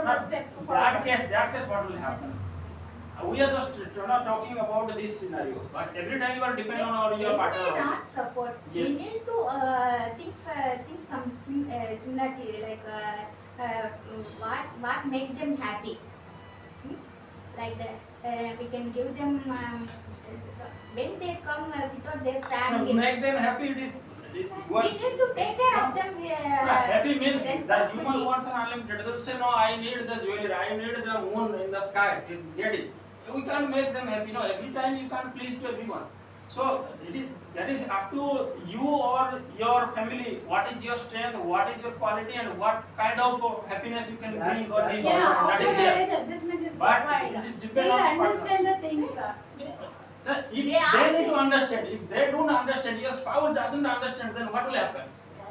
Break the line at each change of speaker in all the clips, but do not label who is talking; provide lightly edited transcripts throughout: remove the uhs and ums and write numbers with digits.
that case, what will happen? We are just talking about this scenario, but every time you are dependent on your partner.
They not support.
Yes.
We need to think some similarity, like what make them happy. Like that, we can give them when they come without their family.
Make them happy.
We need to take care of them.
Happy means that human wants an unlimited. They say, no, I need the jewelry, I need the moon in the sky. Get it. We can't make them happy. No, every time you can't please to everyone. So that is up to you or your family. What is your strength? What is your quality? And what kind of happiness you can bring or give.
That is
there.
Adjustment is
But
required.
it is
They
depend on
understand
partners.
the things.
So if they need to understand, if they don't understand, your spouse doesn't understand, then what will happen?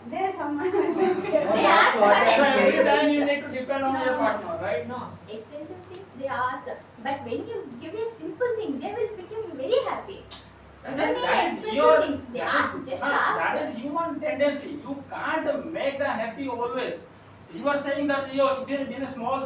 There is someone.
They ask for
Every
expensive
time you
things.
need to depend on your partner, right?
No, expensive things they ask. But when you give a simple thing, they will become very happy. Don't need expensive things. They ask, just ask.
That is human tendency. You can't make them happy always. You are saying that even in a small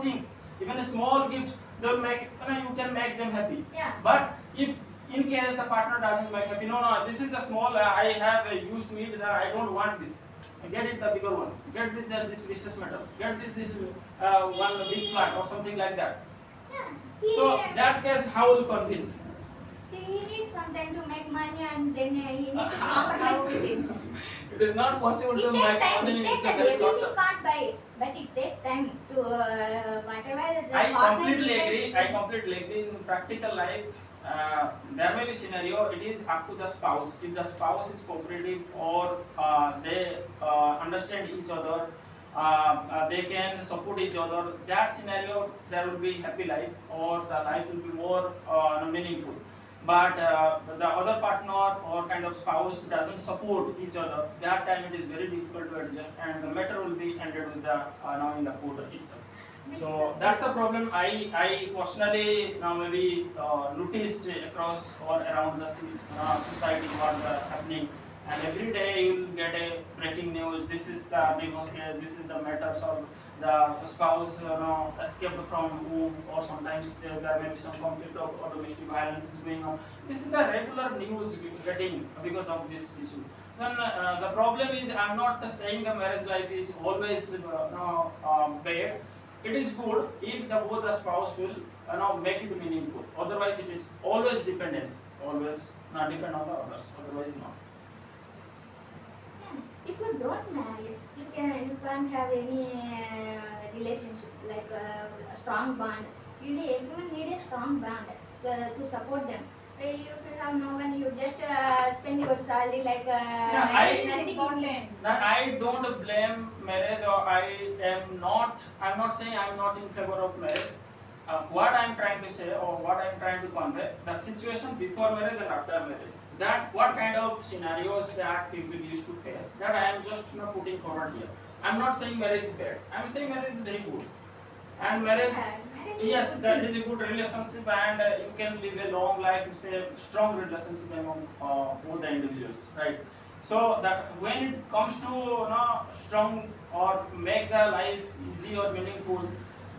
things, even a small gift, they will make you can make them happy.
Yeah.
But if in case the partner doesn't make happy, no, this is the small I have used to it. I don't want this. Get it the bigger one. Get this precious metal. Get this one big flat or something like that.
Yeah.
So that case, how will convince?
He needs some time to make money, and then he needs to compromise with it.
It is not possible
It
to
takes
make
time.
money
It
in
takes
such
time.
a short
Everything
term.
can't buy it, but it takes time to whatever the
I
partner
completely
needs.
agree. I completely agree. In practical life, there may be scenario. It is up to the spouse. If the spouse is cooperative or they understand each other, they can support each other. That scenario, there will be happy life, or the life will be more meaningful. But the other partner or kind of spouse doesn't support each other. That time it is very difficult to adjust, and the matter will be ended with the now in the court itself. So that's the problem I personally now maybe noticed across or around the society what is happening, and every day you will get a breaking news. This is the divorce case. This is the matter. So the spouse escaped from home, or sometimes there may be some conflict or domestic violence is going on. This is the regular news getting because of this issue. Then the problem is, I'm not saying the marriage life is always bad. It is good if both the spouse will make it meaningful. Otherwise, it is always dependence. Always not depend on the others. Otherwise, not.
If you don't marry, you can't have any relationship like a strong bond. Everyone need a strong bond to support them. If you have no one, you just spend your salary like nothing.
I don't blame marriage, or I'm not saying I'm not in favor of marriage. What I'm trying to say, or what I'm trying to convey, the situation before marriage and after marriage. That what kind of scenarios that people used to face. That I am just putting forward here. I'm not saying marriage is bad. I'm saying marriage is very good. And marriage, yes, that is a good relationship, and you can live a long life. It's a strong relationship among both the individuals, right? So that when it comes to strong or make the life easy or meaningful,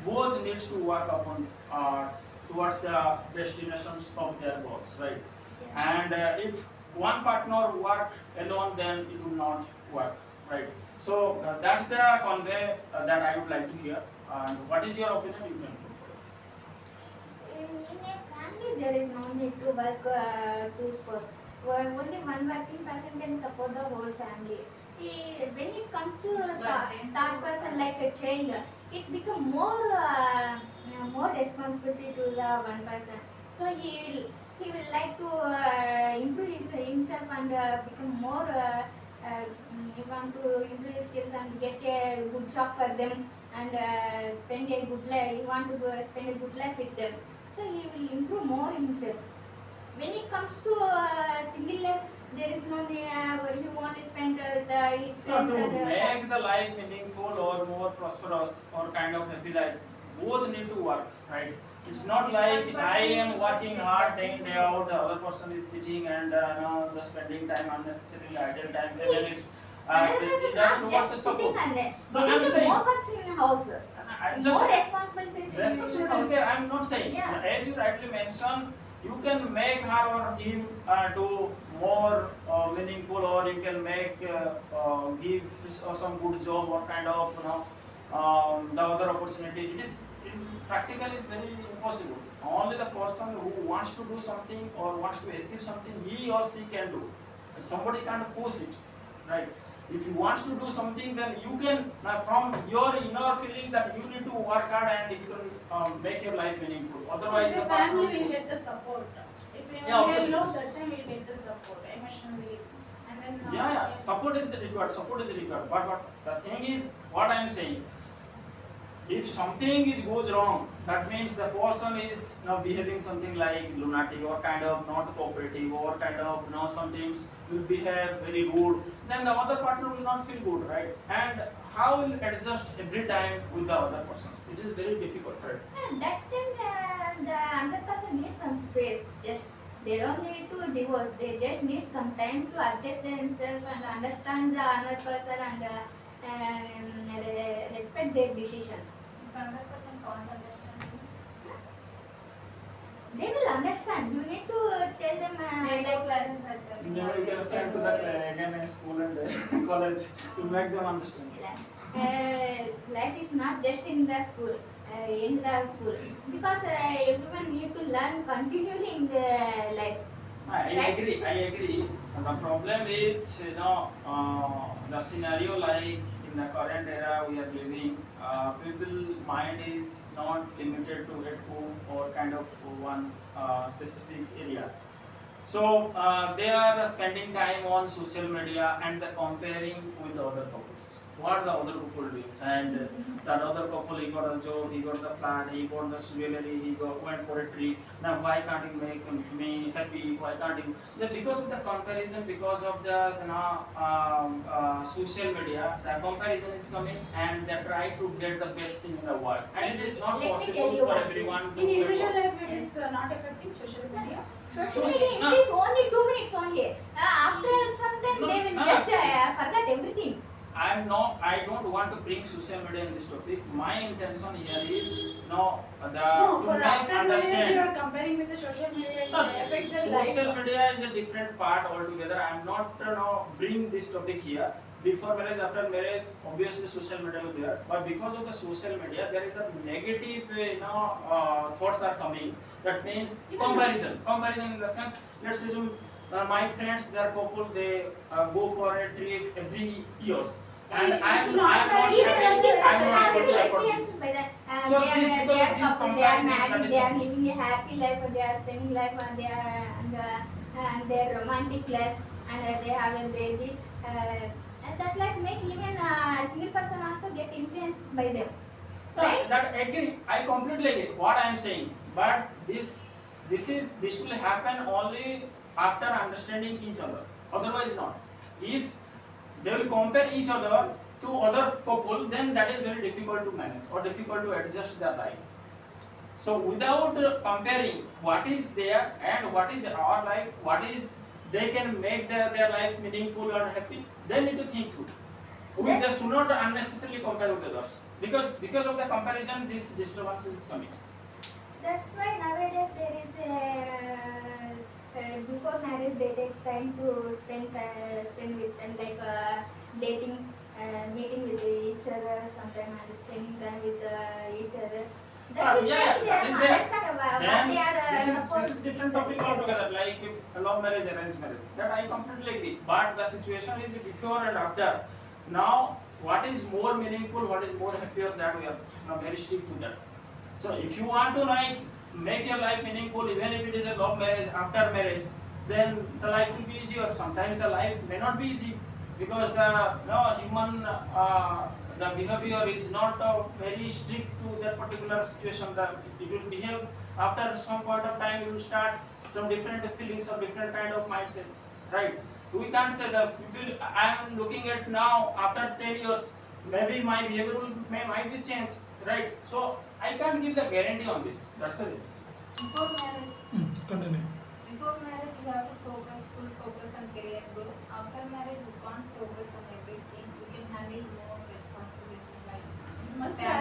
both needs to work upon towards the destinations of their goals, right? And if one partner work alone, then it will not work, right? So that's the convey that I would like to hear. And what is your opinion? You can.
In a family, there is no need to work two spots. Only one working person can support the whole family. When it comes to third person like a child, it becomes more responsibility to the one person. So he will like to improve himself and become more. He want to improve his skills and get a good job for them, and spend a good life. He want to spend a good life with them. So he will improve more himself. When it comes to single life, there is no he want to spend with his friends.
To make the life meaningful or more prosperous or kind of happy life, both need to work, right? It's not like I am working hard day in day out, the other person is sitting and the spending time unnecessarily idle time. Even if
Another person not just sitting on there. There is more works in house.
I
More responsibility.
responsibility is there. I'm not saying.
Yeah.
As you rightly mentioned, you can make her or him do more meaningful, or you can make give some good job or kind of the other opportunity. It is practically it's very impossible. Only the person who wants to do something or wants to achieve something, he or she can do. Somebody can't push it, right? If you want to do something, then you can from your inner feeling that you need to work hard and you can make your life meaningful. Otherwise,
As a family will get the support. If we
Yeah,
are
obviously.
low, that time we'll get the support emotionally. And then
yeah, support is required. Support is required. But the thing is, what I am saying, if something goes wrong, that means the person is now behaving something like lunatic or kind of not cooperative or kind of sometimes will behave very rude. Then the other partner will not feel good, right? And how will adjust every time with the other persons? It is very difficult, right?
And that thing, the other person needs some space. Just they don't need to divorce. They just need some time to adjust themselves and understand the other person and respect their decisions.
if another person can't understand you,
They will understand. You need to tell them
they go classes at them.
Then you can send to that again in school and college to make them understand.
life is not just in the school, because everyone need to learn continually in the life.
I
Right?
agree. The problem is, the scenario like in the current era we are living, people mind is not limited to at home or kind of one specific area. So they are spending time on social media and the comparing with the other couples. What the other couple doing, and that other couple, he got a job, he got the flat, he got the jewelry, went for a trip. Now why can't he make me happy? Why can't he? Just because of the comparison, because of the social media, the comparison is coming, and they try to get the best thing in the world, and it is not
Let me
possible
tell you
for
one
everyone to
In
get
individual
what.
life, it is not affecting social media.
Social
So,
media
no.
it is only 2 minutes only. After some time
No,
they will
no.
just forget everything.
I don't want to bring social media in this topic. My intention here is
No,
to
for
make
after marriage,
understand.
you are comparing with the social media. It
No,
affects the
social
life.
media is a different part altogether. I am not bring this topic here. Before marriage, after marriage, obviously social media will be there. But because of the social media, there is a negative, thoughts are coming. That means comparison. Comparison in the sense, let's assume my friends, their couple, they go for a trip every years, and I am not happy.
Even
I am not able to
also
afford
experiences
this.
by that.
So
They
this
are
because
couple,
this
they are
comparison, that
married,
is
they are
something.
living a happy life, and they are spending life on and their romantic life, and they have a baby. And that life make even a single person also get influenced by them. Right?
That agree. I completely agree. What I am saying, but this will happen only after understanding each other. Otherwise, not. If they will compare each other to other couple, then that is very difficult to manage or difficult to adjust their life. So without comparing what is there and what is our life, what is they can make their life meaningful or happy, they need to think through. They should not unnecessarily compare with others, because of the comparison this disturbance is coming.
That's why nowadays there is before marriage they take time to spend with them, like dating, meeting with each other sometime and spending time with each other. That will make them understand about what they are supposed
This is different topic altogether, like love marriage, arranged marriage. That I completely agree. But the situation is before and after. Now, what is more meaningful, what is more happier, that we are very strict to that. So, if you want to make your life meaningful, even if it is a love marriage, after marriage, then the life will be easier. Sometimes the life may not be easy because the human the behavior is not very strict to that particular situation. It will behave after some point of time. You will start some different feelings or different kind of mindset, right? We can't say that people I am looking at now after 10 years, maybe my behavior might be changed, right? So I can't give the guarantee on this. That's the reason.
Before marriage,
Continue.
before marriage, you have to full focus on career growth. After marriage, you can't focus on everything. You can handle more responsibilities in life. You must have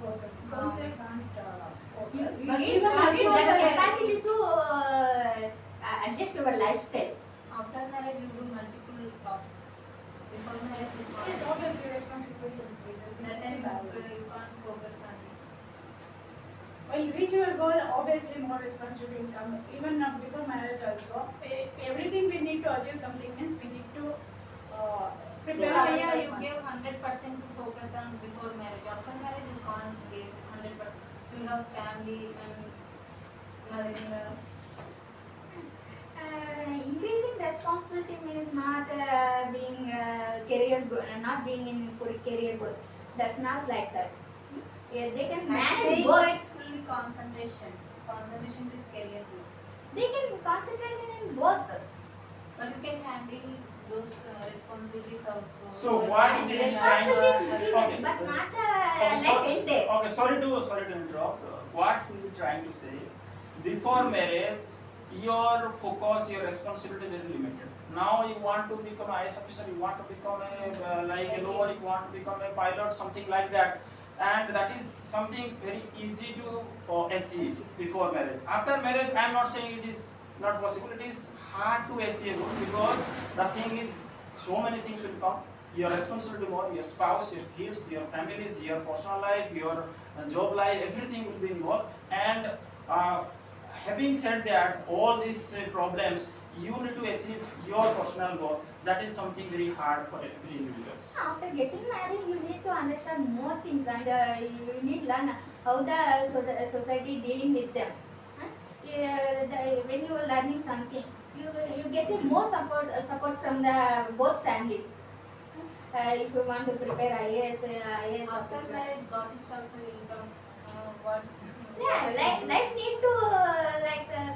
both. Don't say can't
You,
focus.
you
But
need,
even
you need
also
that
say-
capacity to adjust your lifestyle.
After marriage, you do multiple tasks. Before marriage, you
Yes,
can't.
obviously responsibility increases.
That time you can't focus on it.
While you reach your goal, obviously more responsibility will come. Even before marriage also, everything we need to achieve something means we need to prepare
Yeah,
ourselves.
you give 100% to focus on before marriage. After marriage, you can't give 100%. You have family and mother-in-law.
Increasing responsibility means not being not being in career goal. That's not like that. Yeah, they can
I'm
manage
saying
both.
like fully concentration to career growth.
They can concentration in both.
But you can handle those responsibilities also.
So
Your
what
family
is
and
Responsibilities
your-
increases,
Okay.
but not
Okay,
life end there.
okay, sorry to interrupt. What Cindy trying to say? Before marriage, your focus, your responsibility is very limited. Now you want to become an IS officer, you want to become a like a lower, you want to become a pilot, something like that, and that is something very easy to achieve before marriage. After marriage, I am not saying it is not possible. It is hard to achieve because the thing is, so many things will come. Your responsibility more, your spouse, your kids, your families, your personal life, your job life, everything will be involved. And having said that, all these problems, you need to achieve your personal goal. That is something very hard for every individual.
After getting married, you need to understand more things, and you need to learn how the society dealing with them. When you are learning something, you get the more support from the both families. If you want to prepare IAS
After
officer.
marriage, gossips also will come. What?
Yeah, life need to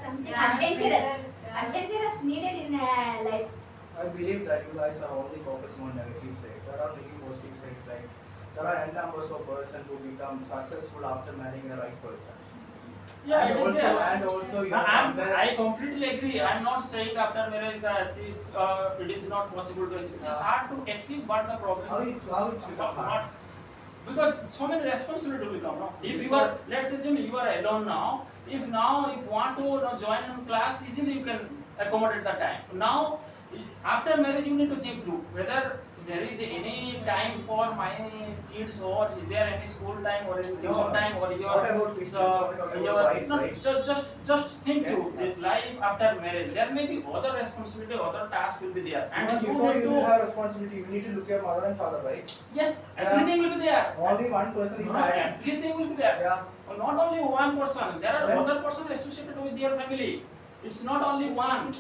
something adventurous needed in life.
I believe that you guys are only focusing on negative side. There are many positive sides, like there are n numbers of person who become successful after marrying the right person.
Yeah,
and
it is
also,
there.
and also you
I completely agree. I am not saying after marriage that achieve, it is not possible to achieve. It is hard to achieve, but the problem
how it's become hard.
not because so many responsibility will come. No? If you are, let's assume you are alone now. If now you want to join in class, easily you can accommodate the time. Now, after marriage, you need to think through whether there is any time for my kids, or is there any school time or any tuition time, or
it's
your
not about kids, it's not about your wife,
no,
right?
just think
Yeah.
through the life after marriage. There may be other responsibility, other tasks will be there, and you
before
need
you
to
have responsibility, you need to look your mother and father, right?
yes, everything will be there.
Only one person is
No,
having.
everything will be there.
Yeah.
Not only one person, there are
Yeah.
other person associated with your family. It's not only one.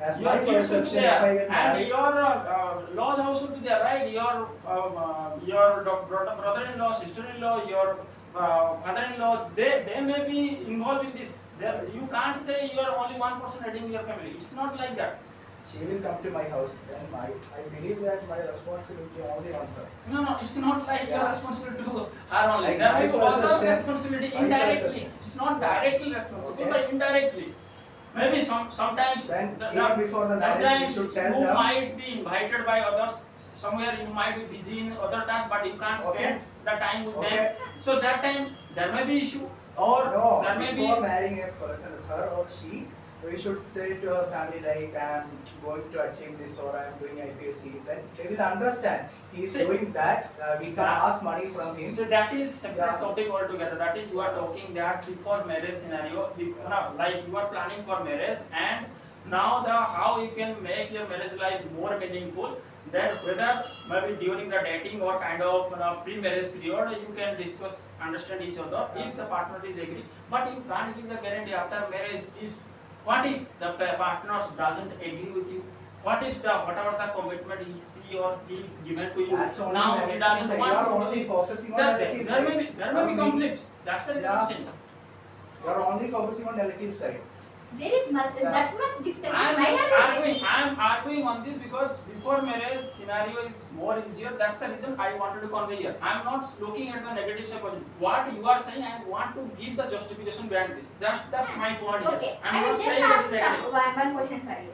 As
Your
my
kids will be
perception, if I
there,
get
and
married,
your lodge house will be there, right? Your brother-in-law, sister-in-law, your father-in-law, they may be involved in this. You can't say you are only one person heading your family. It's not like that.
she will come to my house, then I believe that my responsibility only on her.
No, it's not like your
Yeah.
responsibility to are only.
Like
There
my
may be other
perception-
responsibility
my
indirectly.
perception.
It's not directly responsible,
Okay.
but indirectly. Maybe sometimes
Then even before the marriage, you
sometimes
should tell
you
them.
might be invited by others. Somewhere you might be busy in other tasks, but you can't spend
Okay.
the time with
Okay.
them. So that time there may be issue, or
No,
there may be.
before marrying a person, her or she, we should say to her family like I am going to achieve this or I am doing IPSC. Then they will understand he is
See,
doing that. We can
that-
ask money from him.
So that is separate
Yeah.
topic altogether. That is you are talking that before marriage scenario, like you are planning for marriage, and now the how you can make your marriage life more meaningful. That whether maybe during the dating or kind of pre-marriage period, you can discuss, understand each other if the partner is agree. But you can't give the guarantee after marriage. What if the partners doesn't agree with you? What if whatever the commitment she or he given to you
That's only
now he
negative
doesn't
side.
want
You are
to do
only
it?
focusing on
There
negative
there
side.
may be conflict. That's the reason I'm
Yeah.
saying.
You are only focusing on negative side.
There is that much difference.
I'm
Why
just
are you
arguing. I'm arguing on this because before marriage scenario is more easier. That's the reason I wanted to convey here. I'm not looking at the negative side. What you are saying, I want to give the justification behind this. That's my point
Okay,
here. I'm
I will
not
just
saying it
ask
is negative.
one question for you.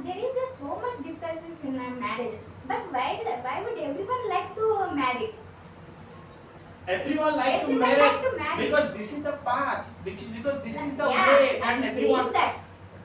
There is so much differences in marriage, but why would everyone like to marry?
everyone like to
Everyone
marry
likes to marry.
because this is the path, because this is the
Yeah,
way,
I'm
and
saying
everyone.
that.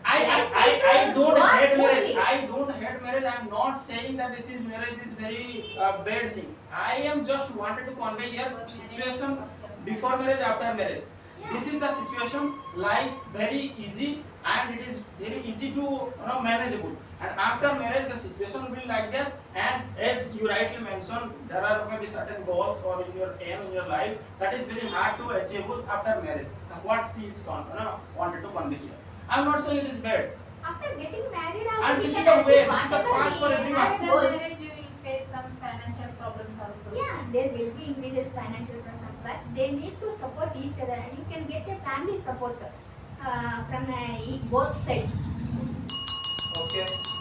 I
Life
don't
will go
hate marriage.
smoothly.
I don't hate marriage. I'm not saying that it is marriage is very bad things. I am just wanted to convey here situation before marriage, after marriage.
Yeah.
This is the situation, like very easy, and it is very easy to manageable. And after marriage, the situation will be like this. And as you rightly mentioned, there are maybe certain goals or in your aim in your life that is very hard to achieve after marriage. What she is wanted to convey here. I'm not saying it is bad.
After getting married
And
also we
this
can
is the way,
achieve
this is the
whatever
path for
we
everyone.
have
After
goals.
marriage, you will face some financial problems also.
Yeah, there will be increases financial pressure, but they need to support each other. You can get a family support from both sides.
Okay.